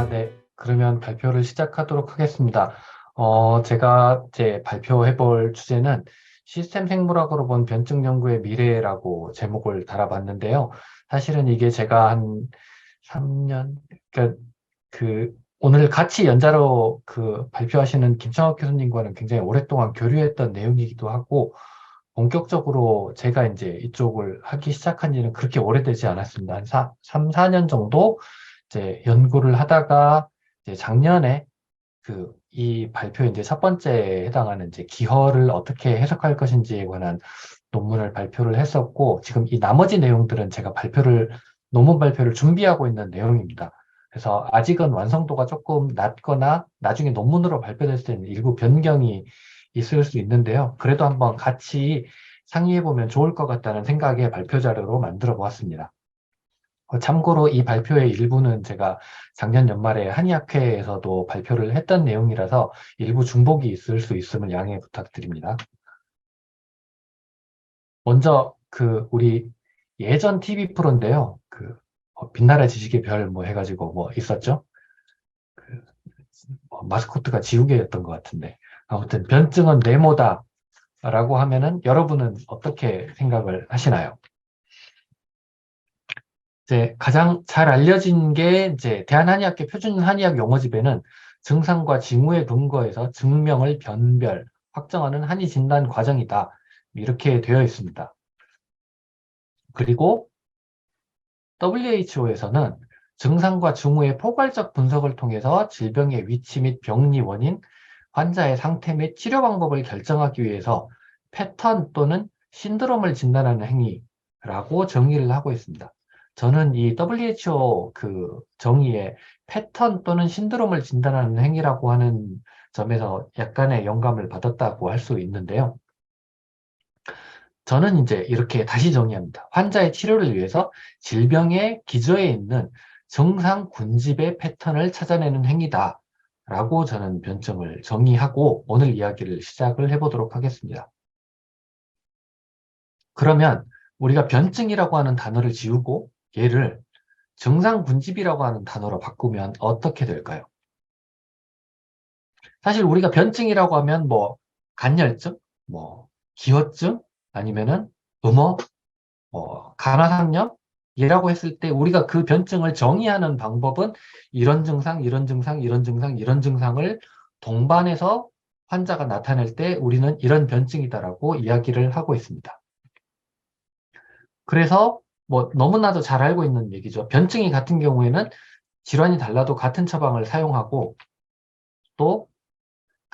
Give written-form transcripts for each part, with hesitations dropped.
네. 그러면 발표를 시작하도록 하겠습니다. 제가 제 발표해 볼 주제는 시스템 생물학으로 본 변증 연구의 미래라고 제목을 달아봤는데요. 사실은 이게 제가 한 3년, 그러니까 오늘 같이 연자로 발표하시는 김창학 교수님과는 굉장히 오랫동안 교류했던 내용이기도 하고, 본격적으로 제가 이제 이쪽을 하기 시작한 지는 그렇게 오래되지 않았습니다. 한 3, 4년 정도 이제 연구를 하다가 이제 작년에 이 발표 이제 첫 번째에 해당하는 이제 기허를 어떻게 해석할 것인지에 관한 논문을 발표를 했었고, 지금 이 나머지 내용들은 제가 논문 발표를 준비하고 있는 내용입니다. 그래서 아직은 완성도가 조금 낮거나 나중에 논문으로 발표됐을 때는 일부 변경이 있을 수 있는데요. 그래도 한번 같이 상의해보면 좋을 것 같다는 생각에 발표 자료로 만들어 보았습니다. 참고로 이 발표의 일부는 제가 작년 연말에 한의학회에서도 발표를 했던 내용이라서 일부 중복이 있을 수 있음을 양해 부탁드립니다. 먼저 우리 예전 TV 프로인데요. 빛나라 지식의 별 뭐 해가지고 뭐 있었죠? 그 마스코트가 지우개였던 것 같은데. 아무튼 변증은 네모다라고 하면은 여러분은 어떻게 생각을 하시나요? 이제 가장 잘 알려진 게 이제 대한한의학회 표준한의학 용어집에는 증상과 징후에 근거해서 증명을 변별, 확정하는 한의 진단 과정이다. 이렇게 되어 있습니다. 그리고 WHO에서는 증상과 징후의 포괄적 분석을 통해서 질병의 위치 및 병리 원인, 환자의 상태 및 치료 방법을 결정하기 위해서 패턴 또는 신드롬을 진단하는 행위라고 정의를 하고 있습니다. 저는 이 WHO 정의에 패턴 또는 신드롬을 진단하는 행위라고 하는 점에서 약간의 영감을 받았다고 할 수 있는데요. 저는 이제 이렇게 다시 정의합니다. 환자의 치료를 위해서 질병의 기저에 있는 정상 군집의 패턴을 찾아내는 행위다. 라고 저는 변증을 정의하고 오늘 이야기를 시작을 해보도록 하겠습니다. 그러면 우리가 변증이라고 하는 단어를 지우고 얘를 정상 군집이라고 하는 단어로 바꾸면 어떻게 될까요? 사실 우리가 변증이라고 하면 뭐 간열증, 뭐 기혈증, 아니면은 음어, 간화상념이라고 했을 때 우리가 그 변증을 정의하는 방법은 이런 증상, 이런 증상, 이런 증상, 이런 증상을 동반해서 환자가 나타낼 때 우리는 이런 변증이다라고 이야기를 하고 있습니다. 그래서 뭐 너무나도 잘 알고 있는 얘기죠. 변증이 같은 경우에는 질환이 달라도 같은 처방을 사용하고 또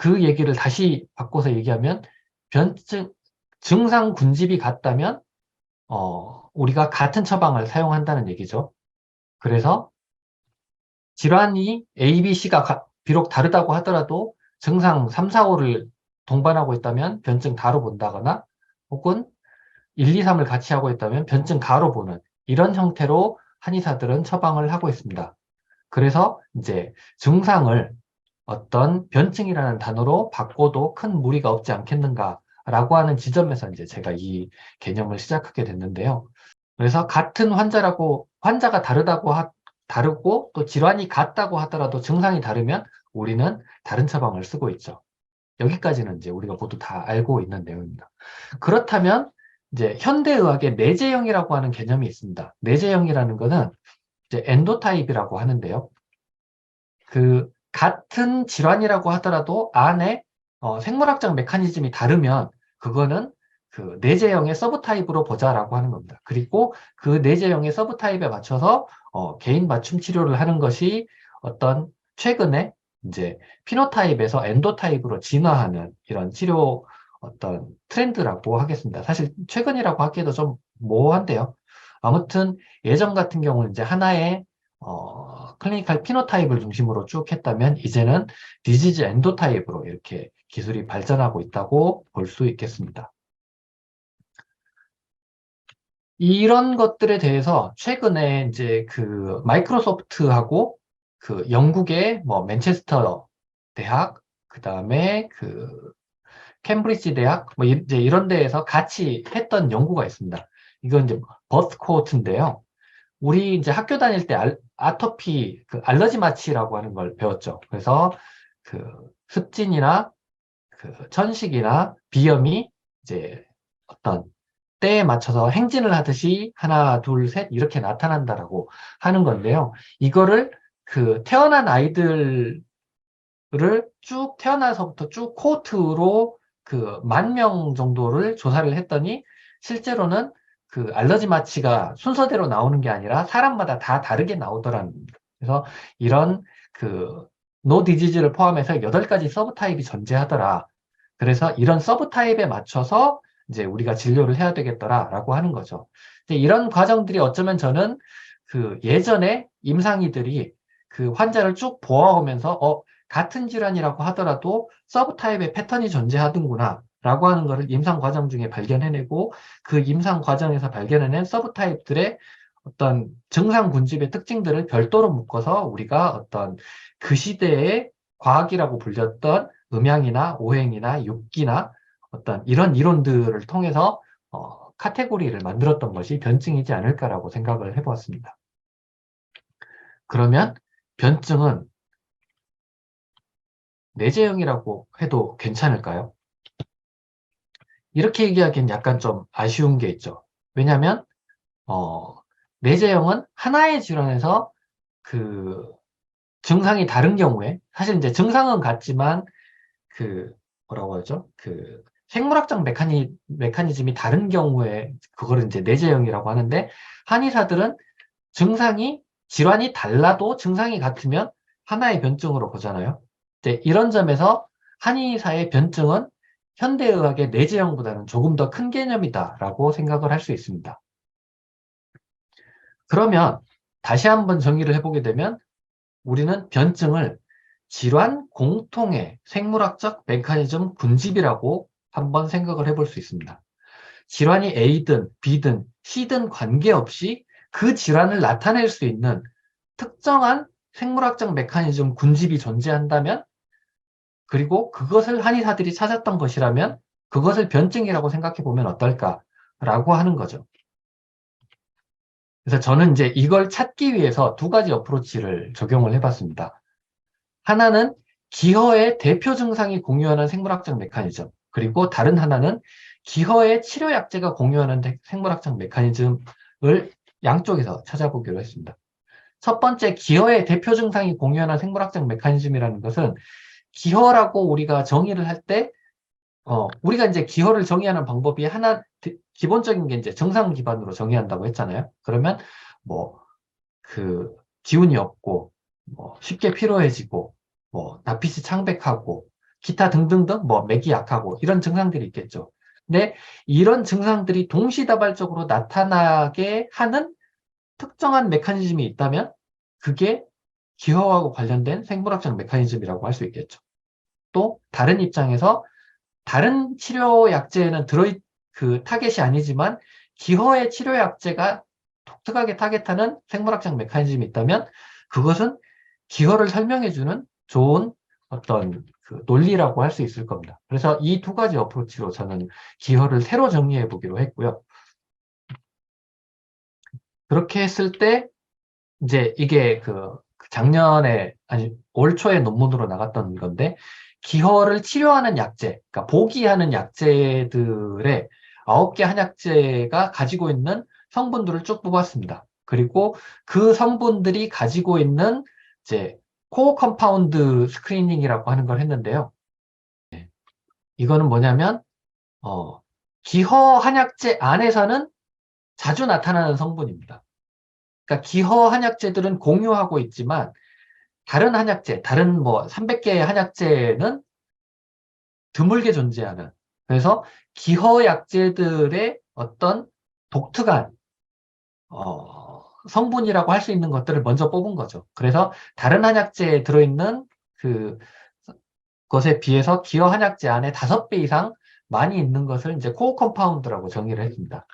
그 얘기를 다시 바꿔서 얘기하면 변증, 증상 군집이 같다면 우리가 같은 처방을 사용한다는 얘기죠. 그래서 질환이 A, B, C가 비록 다르다고 하더라도 증상 3, 4, 5를 동반하고 있다면 변증 다로 본다거나 혹은 1, 2, 3을 같이 하고 있다면 변증 가로 보는 이런 형태로 한의사들은 처방을 하고 있습니다. 그래서 이제 증상을 어떤 변증이라는 단어로 바꿔도 큰 무리가 없지 않겠는가라고 하는 지점에서 이제 제가 이 개념을 시작하게 됐는데요. 그래서 같은 환자가 다르고 또 질환이 같다고 하더라도 증상이 다르면 우리는 다른 처방을 쓰고 있죠. 여기까지는 이제 우리가 모두 다 알고 있는 내용입니다. 그렇다면 이제 현대의학의 내재형이라고 하는 개념이 있습니다. 내재형이라는 거는 이제 엔도타입이라고 하는데요. 같은 질환이라고 하더라도 안에 생물학적 메커니즘이 다르면 그거는 내재형의 서브타입으로 보자라고 하는 겁니다. 그리고 그 내재형의 서브타입에 맞춰서 개인 맞춤 치료를 하는 것이 어떤 최근에 이제 피노타입에서 엔도타입으로 진화하는 이런 치료 어떤 트렌드라고 하겠습니다. 사실 최근이라고 하기에도 좀 모호한데요. 아무튼 예전 같은 경우는 이제 하나의 클리니컬 피노타입을 중심으로 쭉 했다면 이제는 디지즈 엔도타입으로 이렇게 기술이 발전하고 있다고 볼 수 있겠습니다. 이런 것들에 대해서 최근에 이제 마이크로소프트하고 영국의 뭐 맨체스터 대학, 그 다음에 캠브리지 대학, 뭐 이제 이런 데에서 같이 했던 연구가 있습니다. 이건 이제 버스 코호트인데요. 우리 이제 학교 다닐 때 아토피, 그 알러지 마취라고 하는 걸 배웠죠. 그래서 그 습진이나 그 천식이나 비염이 이제 어떤 때에 맞춰서 행진을 하듯이 하나, 둘, 셋 이렇게 나타난다라고 하는 건데요. 이거를 그 태어난 아이들을 쭉 태어나서부터 쭉 코호트로 그 10,000명 정도를 조사를 했더니 실제로는 그 알러지 마취가 순서대로 나오는 게 아니라 사람마다 다 다르게 나오더라는 겁니다. 그래서 이런 그 노 디지즈를 포함해서 8가지 서브 타입이 존재하더라. 그래서 이런 서브 타입에 맞춰서 이제 우리가 진료를 해야 되겠더라라고 하는 거죠. 이제 이런 과정들이 어쩌면 저는 그 예전에 임상의들이 그 환자를 쭉 보아오면서 같은 질환이라고 하더라도 서브 타입의 패턴이 존재하는구나 라고 하는 것을 임상 과정 중에 발견해내고 그 임상 과정에서 발견해낸 서브 타입들의 어떤 증상 군집의 특징들을 별도로 묶어서 우리가 어떤 그 시대의 과학이라고 불렸던 음양이나 오행이나 육기나 어떤 이런 이론들을 통해서 카테고리를 만들었던 것이 변증이지 않을까라고 생각을 해보았습니다. 그러면 변증은 내재형이라고 해도 괜찮을까요? 이렇게 얘기하기엔 약간 좀 아쉬운 게 있죠. 왜냐하면 내재형은 하나의 질환에서 그 증상이 다른 경우에 사실 이제 증상은 같지만 그 뭐라고 하죠? 그 생물학적 메커니즘이 다른 경우에 그거를 이제 내재형이라고 하는데 한의사들은 증상이 질환이 달라도 증상이 같으면 하나의 변증으로 보잖아요. 이제 이런 점에서 한의사의 변증은 현대의학의 내재형보다는 조금 더 큰 개념이다라고 생각을 할 수 있습니다. 그러면 다시 한번 정의를 해보게 되면 우리는 변증을 질환 공통의 생물학적 메커니즘 군집이라고 한번 생각을 해볼 수 있습니다. 질환이 A든 B든 C든 관계없이 그 질환을 나타낼 수 있는 특정한 생물학적 메커니즘 군집이 존재한다면 그리고 그것을 한의사들이 찾았던 것이라면 그것을 변증이라고 생각해 보면 어떨까라고 하는 거죠. 그래서 저는 이제 이걸 찾기 위해서 2가지 어프로치를 적용을 해봤습니다. 하나는 기허의 대표 증상이 공유하는 생물학적 메커니즘, 그리고 다른 하나는 기허의 치료 약제가 공유하는 생물학적 메커니즘을 양쪽에서 찾아보기로 했습니다. 첫 번째, 기허의 대표 증상이 공유하는 생물학적 메커니즘이라는 것은 기허라고 우리가 정의를 할 때, 우리가 이제 기허를 정의하는 방법이 하나, 기본적인 게 이제 정상 기반으로 정의한다고 했잖아요. 그러면 뭐, 그, 기운이 없고, 뭐, 쉽게 피로해지고, 뭐, 낯빛이 창백하고, 기타 등등등, 뭐, 맥이 약하고, 이런 증상들이 있겠죠. 근데 이런 증상들이 동시다발적으로 나타나게 하는 특정한 메커니즘이 있다면, 그게 기허하고 관련된 생물학적 메커니즘이라고 할 수 있겠죠. 또, 다른 입장에서, 다른 치료 약제에는 그 타겟이 아니지만, 기허의 치료 약제가 독특하게 타겟하는 생물학적 메커니즘이 있다면 그것은 기허를 설명해주는 좋은 어떤 그 논리라고 할 수 있을 겁니다. 그래서 이 2가지 어프로치로 저는 기허를 새로 정리해 보기로 했고요. 그렇게 했을 때 이제 이게 그 작년에 아니 올 초에 논문으로 나갔던 건데 기허를 치료하는 약제, 그러니까 보기하는 약제들의 9개 한약제가 가지고 있는 성분들을 쭉 뽑았습니다. 그리고 그 성분들이 가지고 있는 이제 코어 컴파운드 스크리닝이라고 하는 걸 했는데요. 이거는 뭐냐면 기허 한약제 안에서는 자주 나타나는 성분입니다. 그러니까 기허 한약제들은 공유하고 있지만 다른 한약제, 다른 뭐 300개의 한약제는 드물게 존재하는. 그래서 기허 약제들의 어떤 독특한 성분이라고 할 수 있는 것들을 먼저 뽑은 거죠. 그래서 다른 한약제에 들어있는 그 것에 비해서 기허 한약제 안에 5배 이상 많이 있는 것을 이제 코어 컴파운드라고 정의를 했습니다.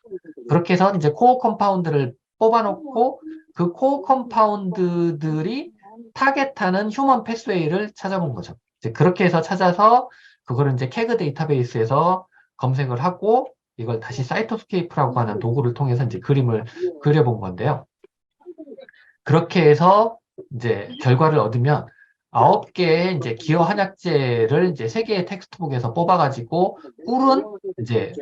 그렇게 해서 이제 코어 컴파운드를 뽑아놓고 그 코어 컴파운드들이 타겟하는 휴먼 패스웨이를 찾아본 거죠. 이제 그렇게 해서 찾아서 그거를 이제 캐그 데이터베이스에서 검색을 하고 이걸 다시 사이토스케이프라고 하는 도구를 통해서 이제 그림을 그려본 건데요. 그렇게 해서 이제 결과를 얻으면 9개의 이제 기어 한약재를 이제 3개의 텍스트북에서 뽑아가지고 꿀은 이제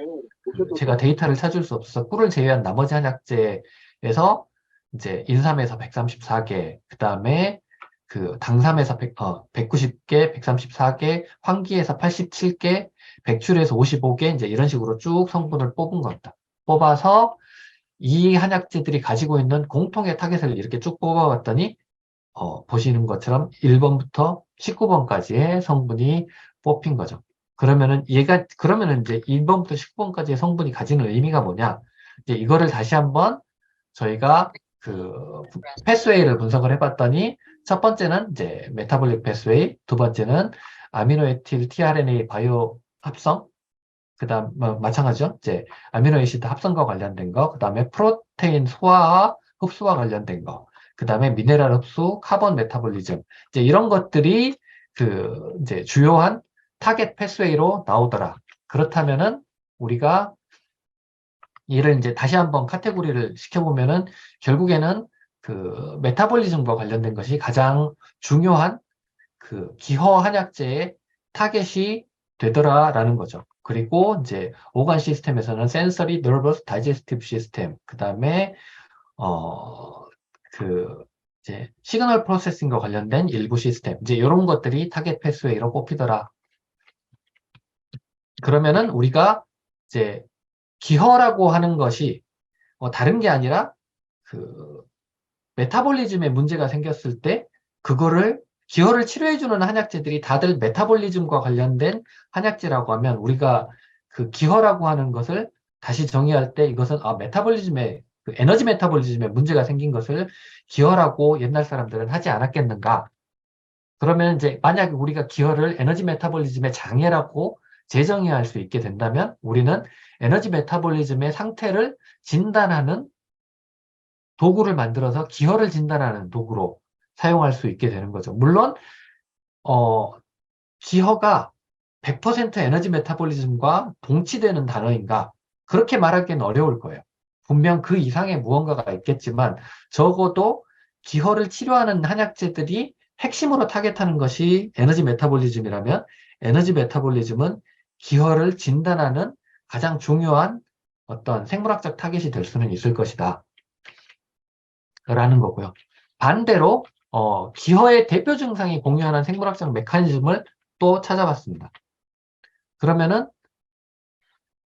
제가 데이터를 찾을 수 없어서 꿀을 제외한 나머지 한약재에서 이제 인삼에서 134개, 그 다음에 그 당삼에서 190개, 134개, 황기에서 87개, 백출에서 55개, 이제 이런 식으로 쭉 성분을 뽑은 겁니다. 뽑아서 이 한약재들이 가지고 있는 공통의 타겟을 이렇게 쭉 뽑아봤더니 보시는 것처럼 1번부터 19번까지의 성분이 뽑힌 거죠. 그러면은 이제 1번부터 19번까지의 성분이 가지는 의미가 뭐냐? 이제 이거를 다시 한번 저희가 그 패스웨이를 분석을 해봤더니 첫 번째는 이제 메타볼릭 패스웨이, 두 번째는 아미노에틸 tRNA 바이오 합성, 그다음 마찬가지죠. 이제 아미노에시드 합성과 관련된 거, 그다음에 프로테인 소화와 흡수와 관련된 거, 그다음에 미네랄 흡수, 카본 메타볼리즘, 이제 이런 것들이 그 이제 주요한 타겟 패스웨이로 나오더라. 그렇다면은 우리가 이를 이제 다시 한번 카테고리를 시켜보면은 결국에는 그 메타볼리즘과 관련된 것이 가장 중요한 그 기허 한약재의 타겟이 되더라라는 거죠. 그리고 이제 오간 시스템에서는 센서리, 너버스, 다이제스티브 시스템, 그 다음에 그 이제 시그널 프로세싱과 관련된 일부 시스템, 이제 이런 것들이 타겟 패스웨이로 뽑히더라. 그러면은 우리가 이제 기허라고 하는 것이 다른 게 아니라 그 메타볼리즘에 문제가 생겼을 때 그거를 기혈을 치료해주는 한약재들이 다들 메타볼리즘과 관련된 한약재라고 하면 우리가 그 기혈라고 하는 것을 다시 정의할 때 이것은 메타볼리즘에 그 에너지 메타볼리즘에 문제가 생긴 것을 기혈라고 옛날 사람들은 하지 않았겠는가? 그러면 이제 만약에 우리가 기혈을 에너지 메타볼리즘의 장애라고 재정의할 수 있게 된다면 우리는 에너지 메타볼리즘의 상태를 진단하는 도구를 만들어서 기혈을 진단하는 도구로 사용할 수 있게 되는 거죠. 물론 기혈가 100% 에너지 메타볼리즘과 동치되는 단어인가? 그렇게 말하기는 어려울 거예요. 분명 그 이상의 무언가가 있겠지만 적어도 기혈을 치료하는 한약재들이 핵심으로 타겟하는 것이 에너지 메타볼리즘이라면 에너지 메타볼리즘은 기혈을 진단하는 가장 중요한 어떤 생물학적 타겟이 될 수는 있을 것이다. 라는 거고요. 반대로 기허의 대표 증상이 공유하는 생물학적 메커니즘을 또 찾아봤습니다. 그러면은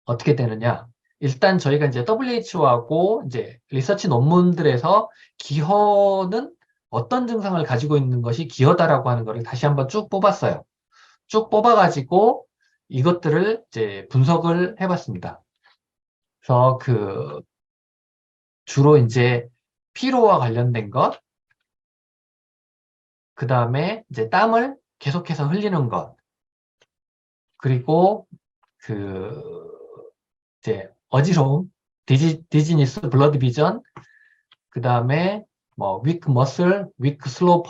어떻게 되느냐? 일단 저희가 이제 WHO하고 이제 리서치 논문들에서 기허는 어떤 증상을 가지고 있는 것이 기허다라고 하는 것을 다시 한번 쭉 뽑았어요. 쭉 뽑아가지고 이것들을 이제 분석을 해봤습니다. 그래서 그 주로 이제 피로와 관련된 것, 그 다음에 이제 땀을 계속해서 흘리는 것, 그리고 그 이제 어지러움, 디지니스, 블러드 비전, 그 다음에 뭐 위크 머슬, 위크 슬로우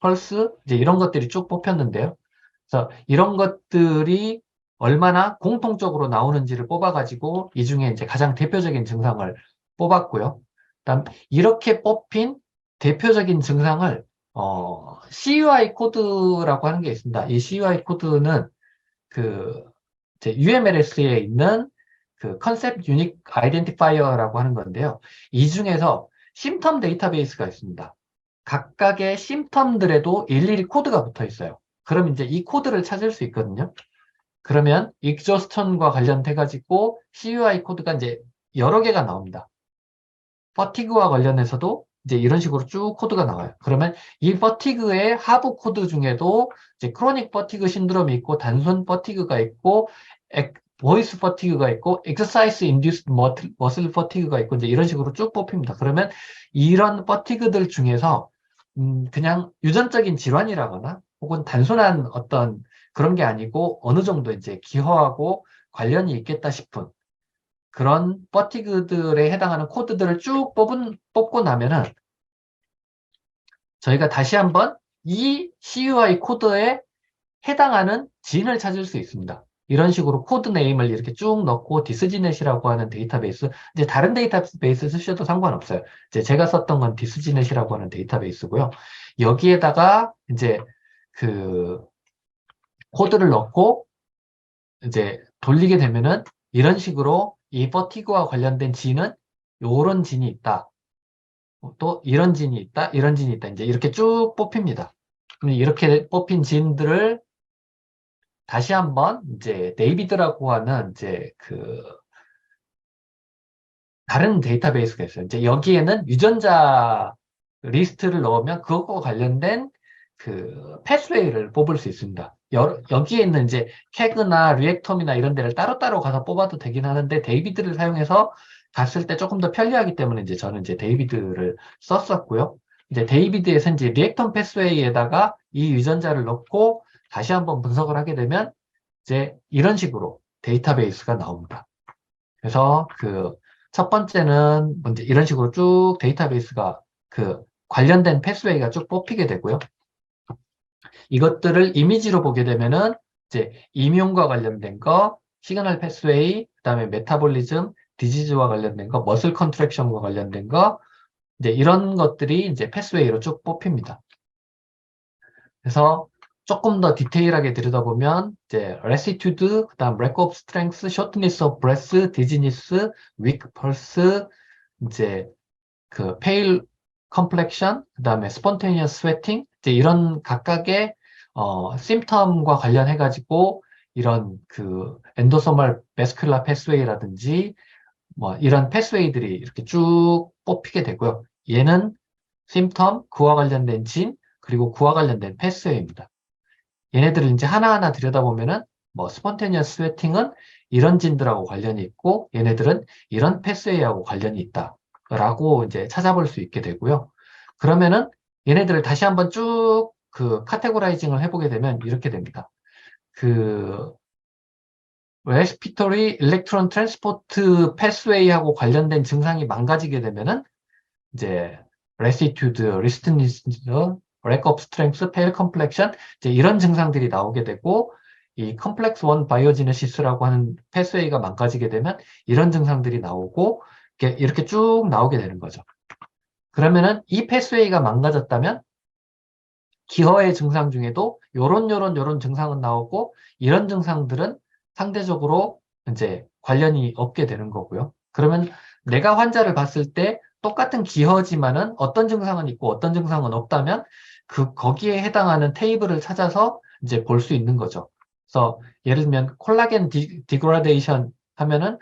펄스 이제 이런 것들이 쭉 뽑혔는데요. 그래서 이런 것들이 얼마나 공통적으로 나오는지를 뽑아가지고 이 중에 이제 가장 대표적인 증상을 뽑았고요. 그다음 이렇게 뽑힌 대표적인 증상을 CUI 코드라고 하는 게 있습니다. 이 CUI 코드는 그 이제 UMLS에 있는 그 컨셉 유닉 아이덴티파이어라고 하는 건데요. 이 중에서 심텀 데이터베이스가 있습니다. 각각의 심텀들에도 일일이 코드가 붙어 있어요. 그럼 이제 이 코드를 찾을 수 있거든요. 그러면 익조스턴과 관련돼 가지고 CUI 코드가 이제 여러 개가 나옵니다. 퍼티그와 관련해서도 이제 이런 식으로 쭉 코드가 나와요. 그러면 이 퍼티그의 하부 코드 중에도 이제 크로닉 퍼티그 신드롬이 있고 단순 퍼티그가 있고 보이스 퍼티그가 있고 엑서사이즈 인듀스드 머슬 퍼티그가 있고 이제 이런 식으로 쭉 뽑힙니다. 그러면 이런 퍼티그들 중에서 그냥 유전적인 질환이라거나 혹은 단순한 어떤 그런 게 아니고 어느 정도 이제 기허하고 관련이 있겠다 싶은 그런 퍼티그들에 해당하는 코드들을 쭉 뽑고 나면은 저희가 다시 한번 이 CUI 코드에 해당하는 진을 찾을 수 있습니다. 이런 식으로 코드 네임을 이렇게 쭉 넣고 디스지넷이라고 하는 데이터베이스, 이제 다른 데이터베이스 쓰셔도 상관없어요. 이제 제가 썼던 건 디스지넷이라고 하는 데이터베이스고요. 여기에다가 이제 그 코드를 넣고 이제 돌리게 되면은 이런 식으로 이 버티그와 관련된 진은 요런 진이 있다. 또 이런 진이 있다. 이런 진이 있다. 이제 이렇게 쭉 뽑힙니다. 이렇게 뽑힌 진들을 다시 한번 이제 데이비드라고 하는 이제 그 다른 데이터베이스가 있어요. 이제 여기에는 유전자 리스트를 넣으면 그것과 관련된 그 패스웨이를 뽑을 수 있습니다. 여기에 있는 이제 캐그나 리액텀이나 이런 데를 따로따로 가서 뽑아도 되긴 하는데 데이비드를 사용해서 갔을 때 조금 더 편리하기 때문에 이제 저는 이제 데이비드를 썼었고요. 이제 데이비드에서 이제 리액텀 패스웨이에다가 이 유전자를 넣고 다시 한번 분석을 하게 되면 이제 이런 식으로 데이터베이스가 나옵니다. 그래서 그 첫 번째는 먼저 이런 식으로 쭉 데이터베이스가 그 관련된 패스웨이가 쭉 뽑히게 되고요. 이것들을 이미지로 보게 되면은 이제 이뮨과 관련된 거, 시그널 패스웨이, 그다음에 메타볼리즘, 디지즈와 관련된 거, 머슬 컨트랙션과 관련된 거, 이제 이런 것들이 이제 패스웨이로 쭉 뽑힙니다. 그래서 조금 더 디테일하게 들여다보면 이제 레시튜드, 그다음 렉 오브 스트렝스, 쇼트니스 오브 브레스, 디지니스, 위크 펄스, 이제 그 페일 컴플렉션, 그다음에 스폰테니어스 스웨팅, 이제 이런 각각의 심텀과 관련해 가지고 이런 그 엔도소멀 베스큘라 패스웨이라든지 뭐 이런 패스웨이들이 이렇게 쭉 뽑히게 되고요. 얘는 심텀, 그와 관련된 진, 그리고 그와 관련된 패스웨이입니다. 얘네들을 이제 하나하나 들여다보면은 뭐 스폰테니어스 스웨팅은 이런 진들하고 관련이 있고 얘네들은 이런 패스웨이하고 관련이 있다라고 이제 찾아볼 수 있게 되고요. 그러면은 얘네들을 다시 한번 쭉 그 카테고라이징을 해보게 되면 이렇게 됩니다. 그 레스피토리 일렉트론 트랜스포트 패스웨이하고 관련된 증상이 망가지게 되면은 이제 레시튜드, 리스트니스, 렉 오브 스트렝스, 페일 컴플렉션 이제 이런 증상들이 나오게 되고 이 컴플렉스 원 바이오지네시스라고 하는 패스웨이가 망가지게 되면 이런 증상들이 나오고 이렇게 쭉 나오게 되는 거죠. 그러면은 이 패스웨이가 망가졌다면 기허의 증상 중에도 요런 증상은 나오고 이런 증상들은 상대적으로 이제 관련이 없게 되는 거고요. 그러면 내가 환자를 봤을 때 똑같은 기허지만은 어떤 증상은 있고 어떤 증상은 없다면 거기에 해당하는 테이블을 찾아서 이제 볼 수 있는 거죠. 그래서 예를 들면 콜라겐 디그라데이션 하면은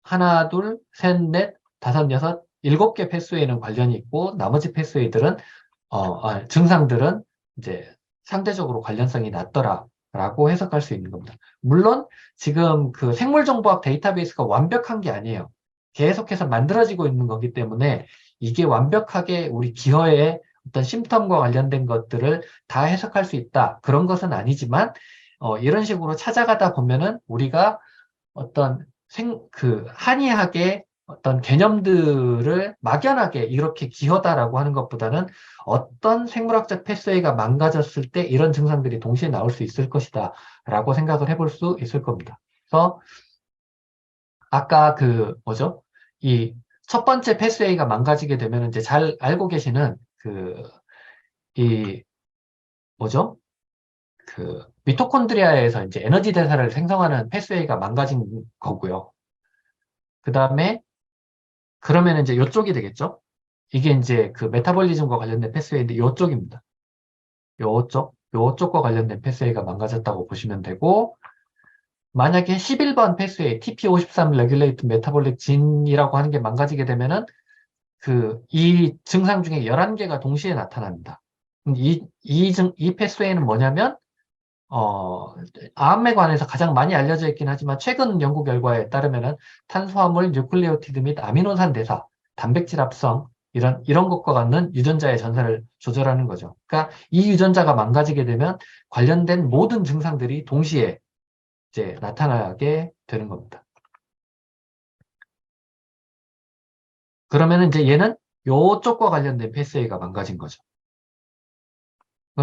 하나, 둘, 셋, 넷, 다섯, 여섯, 일곱 개 패스웨이는 관련이 있고 나머지 패스웨이들은 증상들은 이제 상대적으로 관련성이 낮더라라고 해석할 수 있는 겁니다. 물론 지금 그 생물정보학 데이터베이스가 완벽한 게 아니에요. 계속해서 만들어지고 있는 거기 때문에 이게 완벽하게 우리 기허의 어떤 심텀과 관련된 것들을 다 해석할 수 있다. 그런 것은 아니지만 이런 식으로 찾아가다 보면은 우리가 어떤 한이하게 어떤 개념들을 막연하게 이렇게 기허다라고 하는 것보다는 어떤 생물학적 패스웨이가 망가졌을 때 이런 증상들이 동시에 나올 수 있을 것이다 라고 생각을 해볼 수 있을 겁니다. 그래서 아까 그 뭐죠? 이 첫 번째 패스웨이가 망가지게 되면 이제 잘 알고 계시는 이 뭐죠? 미토콘드리아에서 이제 에너지 대사를 생성하는 패스웨이가 망가진 거고요. 그 다음에 그러면 이제 이쪽이 되겠죠? 이게 이제 그 메타볼리즘과 관련된 패스웨이인데 이쪽입니다. 요쪽과 관련된 패스웨이가 망가졌다고 보시면 되고 만약에 11번 패스웨이 TP53 레귤레이트 메타볼릭 진이라고 하는 게 망가지게 되면은 이 증상 중에 11개가 동시에 나타납니다. 이 패스웨이는 뭐냐면 암에 관해서 가장 많이 알려져 있긴 하지만 최근 연구 결과에 따르면은 탄수화물, 뉴클레오티드 및 아미노산 대사, 단백질 합성 이런 것과 같은 유전자의 전사를 조절하는 거죠. 그러니까 이 유전자가 망가지게 되면 관련된 모든 증상들이 동시에 이제 나타나게 되는 겁니다. 그러면 이제 얘는 요쪽과 관련된 패스웨이가 망가진 거죠.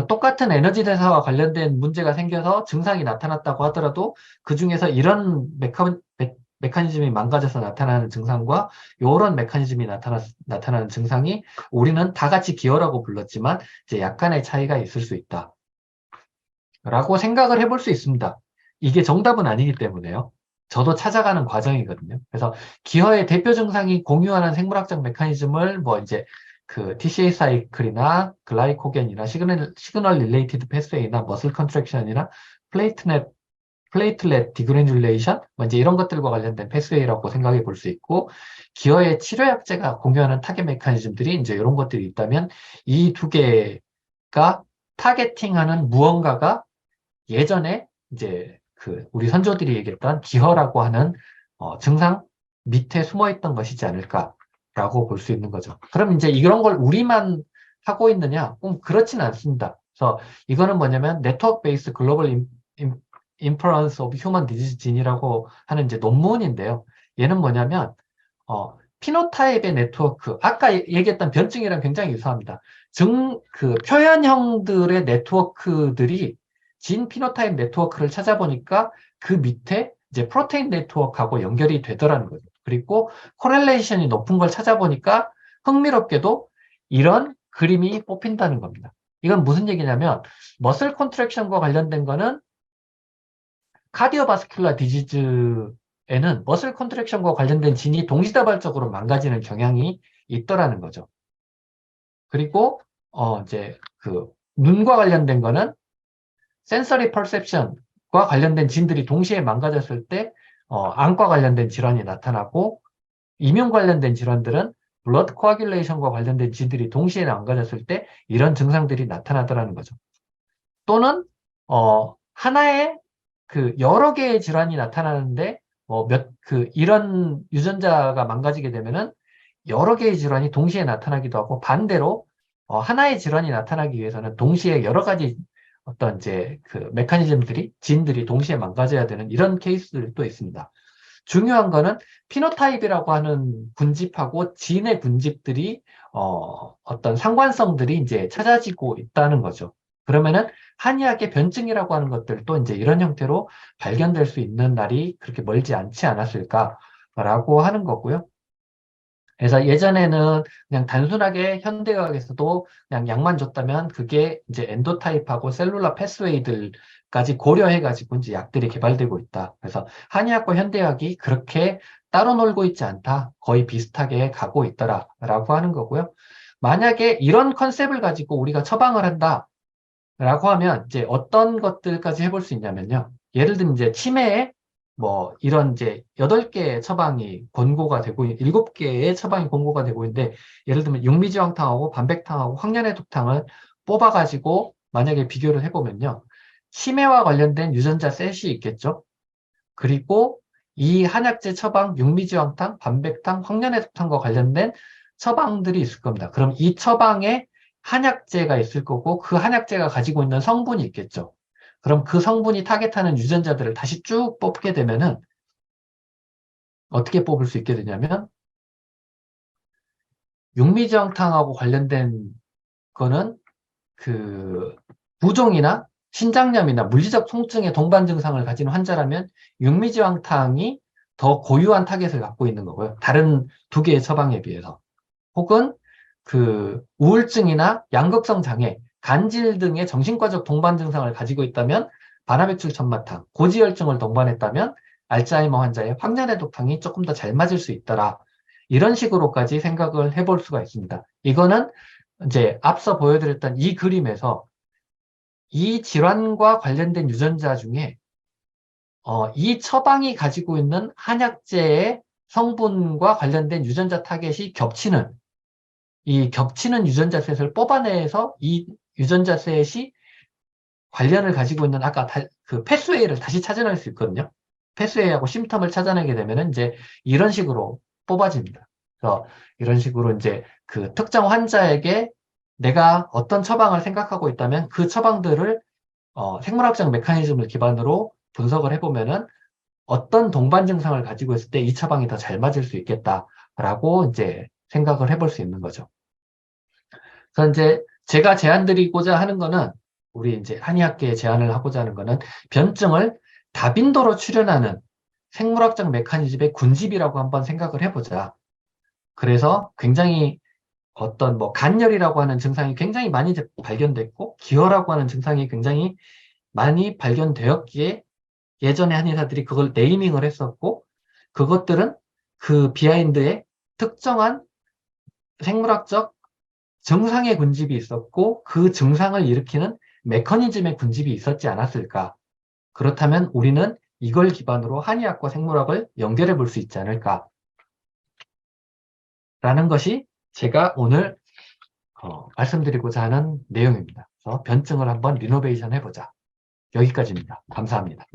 똑같은 에너지 대사와 관련된 문제가 생겨서 증상이 나타났다고 하더라도 그 중에서 이런 메커니즘이 망가져서 나타나는 증상과 이런 메커니즘이 나타나는 증상이 우리는 다 같이 기어라고 불렀지만 이제 약간의 차이가 있을 수 있다. 라고 생각을 해볼 수 있습니다. 이게 정답은 아니기 때문에요. 저도 찾아가는 과정이거든요. 그래서 기어의 대표 증상이 공유하는 생물학적 메커니즘을 뭐 이제 그 TCA 사이클이나 글라이코겐이나 시그널 릴레이티드 패스웨이나 머슬 컨트랙션이나 플레이트넷 플레이틀렛 디그래듈레이션 뭐 이제 이런 것들과 관련된 패스웨이라고 생각해 볼 수 있고 기어의 치료약제가 공유하는 타겟 메커니즘들이 이제 이런 것들이 있다면 이 두 개가 타겟팅하는 무언가가 예전에 이제 그 우리 선조들이 얘기했던 기허라고 하는 증상 밑에 숨어 있던 것이지 않을까라고 볼 수 있는 거죠. 그럼 이제 이런 걸 우리만 하고 있느냐? 그렇지는 않습니다. 그래서 이거는 뭐냐면 네트워크 베이스 글로벌 인퍼런스 오브 휴먼 디지즈 진이라고 하는 이제 논문인데요. 얘는 뭐냐면 피노타입의 네트워크, 아까 얘기했던 변증이랑 굉장히 유사합니다. 그 표현형들의 네트워크들이 진 피노타입 네트워크를 찾아보니까 그 밑에 이제 프로테인 네트워크하고 연결이 되더라는 거죠. 그리고 코렐레이션이 높은 걸 찾아보니까 흥미롭게도 이런 그림이 뽑힌다는 겁니다. 이건 무슨 얘기냐면 머슬 컨트랙션과 관련된 거는 카디오바스큘라 디지즈에는 머슬 컨트랙션과 관련된 진이 동시다발적으로 망가지는 경향이 있더라는 거죠. 그리고 이제 그 눈과 관련된 거는 센서리 퍼셉션과 관련된 진들이 동시에 망가졌을 때 암과 관련된 질환이 나타나고 이명 관련된 질환들은 블러드 코아귤레이션과 관련된 진들이 동시에 망가졌을 때 이런 증상들이 나타나더라는 거죠. 또는 하나의 그 여러 개의 질환이 나타나는데 이런 유전자가 망가지게 되면은 여러 개의 질환이 동시에 나타나기도 하고 반대로 하나의 질환이 나타나기 위해서는 동시에 여러 가지 어떤 이제 그 메커니즘들이 진들이 동시에 망가져야 되는 이런 케이스들도 있습니다. 중요한 거는 피노타입이라고 하는 군집하고 진의 군집들이 어떤 상관성들이 이제 찾아지고 있다는 거죠. 그러면은 한의학의 변증이라고 하는 것들도 이제 이런 형태로 발견될 수 있는 날이 그렇게 멀지 않지 않았을까라고 하는 거고요. 그래서 예전에는 그냥 단순하게 현대의학에서도 그냥 약만 줬다면 그게 이제 엔도타입하고 셀룰라 패스웨이들까지 고려해가지고 이제 약들이 개발되고 있다. 그래서 한의학과 현대의학이 그렇게 따로 놀고 있지 않다. 거의 비슷하게 가고 있더라라고 하는 거고요. 만약에 이런 컨셉을 가지고 우리가 처방을 한다라고 하면 이제 어떤 것들까지 해볼 수 있냐면요. 예를 들면 이제 치매에 뭐 이런 이제 8개의 처방이 권고가 되고 7개의 처방이 권고가 되고 있는데 예를 들면 육미지황탕하고 반백탕하고 황련해독탕을 뽑아가지고 만약에 비교를 해보면요. 치매와 관련된 유전자 셋이 있겠죠. 그리고 이 한약재 처방 육미지황탕, 반백탕, 황련해독탕과 관련된 처방들이 있을 겁니다. 그럼 이 처방에 한약재가 있을 거고 그 한약재가 가지고 있는 성분이 있겠죠. 그럼 그 성분이 타겟하는 유전자들을 다시 쭉 뽑게 되면은 어떻게 뽑을 수 있게 되냐면 육미지황탕하고 관련된 거는 그 부종이나 신장염이나 물리적 통증의 동반 증상을 가진 환자라면 육미지황탕이 더 고유한 타겟을 갖고 있는 거고요. 다른 두 개의 처방에 비해서. 혹은 그 우울증이나 양극성 장애, 간질 등의 정신과적 동반 증상을 가지고 있다면 바나백출 천마탕, 고지혈증을 동반했다면 알츠하이머 환자의 황련해독탕이 조금 더 잘 맞을 수 있더라. 이런 식으로까지 생각을 해볼 수가 있습니다. 이거는 이제 앞서 보여드렸던 이 그림에서 이 질환과 관련된 유전자 중에 이 처방이 가지고 있는 한약재의 성분과 관련된 유전자 타겟이 겹치는 이 겹치는 유전자 셋을 뽑아내서 이 유전자 셋이 관련을 가지고 있는 아까 그 패스웨이를 다시 찾아낼 수 있거든요. 패스웨이하고 심텀을 찾아내게 되면은 이제 이런 식으로 뽑아집니다. 그래서 이런 식으로 이제 그 특정 환자에게 내가 어떤 처방을 생각하고 있다면 그 처방들을 생물학적 메커니즘을 기반으로 분석을 해보면은 어떤 동반 증상을 가지고 있을 때 이 처방이 더 잘 맞을 수 있겠다라고 이제 생각을 해볼 수 있는 거죠. 그래서 이제 제가 제안드리고자 하는 거는 우리 이제 한의학계에 제안을 하고자 하는 거는 변증을 다빈도로 출현하는 생물학적 메커니즘의 군집이라고 한번 생각을 해보자. 그래서 굉장히 어떤 뭐 간열이라고 하는 증상이 굉장히 많이 발견됐고 기혈라고 하는 증상이 굉장히 많이 발견되었기에 예전에 한의사들이 그걸 네이밍을 했었고 그것들은 그 비하인드에 특정한 생물학적 증상의 군집이 있었고 그 증상을 일으키는 메커니즘의 군집이 있었지 않았을까. 그렇다면 우리는 이걸 기반으로 한의학과 생물학을 연결해 볼 수 있지 않을까라는 것이 제가 오늘 말씀드리고자 하는 내용입니다. 그래서 변증을 한번 리노베이션 해보자. 여기까지입니다. 감사합니다.